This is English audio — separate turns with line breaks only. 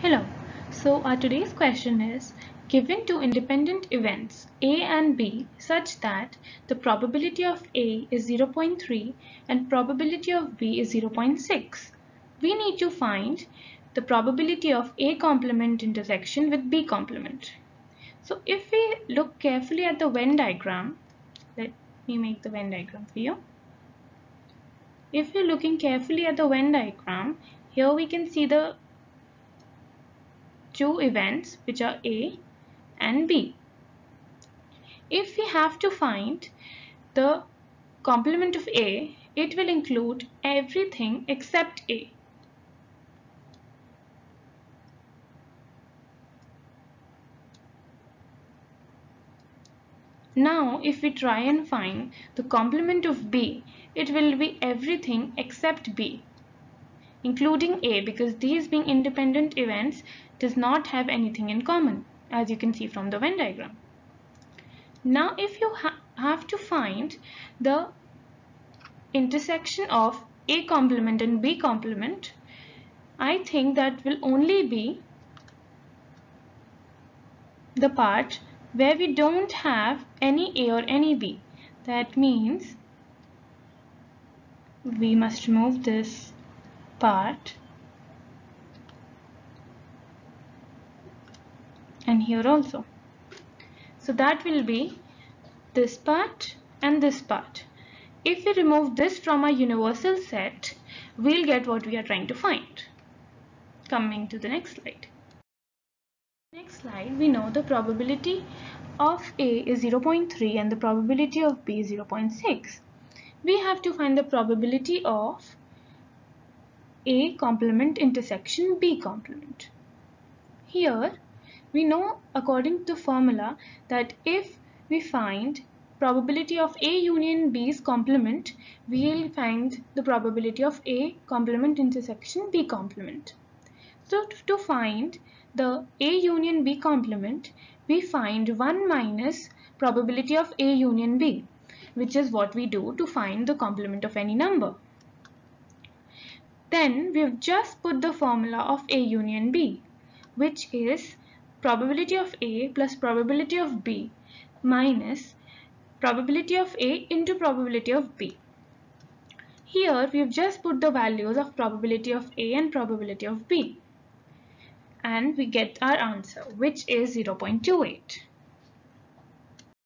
Hello. So our today's question is, given two independent events A and B such that the probability of A is 0.3 and probability of B is 0.6, we need to find the probability of A complement intersection with B complement. So if we look carefully at the Venn diagram, let me make the Venn diagram for you. If you're looking carefully at the Venn diagram, here we can see the two events which are A and B. If we have to find the complement of A, it will include everything except A. Now if we try and find the complement of B, it will be everything except B, including A, because these being independent events does not have anything in common, as you can see from the Venn diagram. Now if you have to find the intersection of A complement and B complement, I think that will only be the part where we don't have any A or any B. That means we must remove this part and here also. So that will be this part and this part. If we remove this from our universal set, we'll get what we are trying to find. Coming to the next slide. Next slide, we know the probability of A is 0.3 and the probability of B is 0.6. We have to find the probability of A complement intersection B complement. Here we know according to the formula that if we find probability of A union B's complement, we will find the probability of A complement intersection B complement. So to find the A union B complement, we find 1 minus probability of A union B, which is what we do to find the complement of any number. Then we have just put the formula of A union B, which is probability of A plus probability of B minus probability of A into probability of B. Here we have just put the values of probability of A and probability of B, and we get our answer, which is 0.28.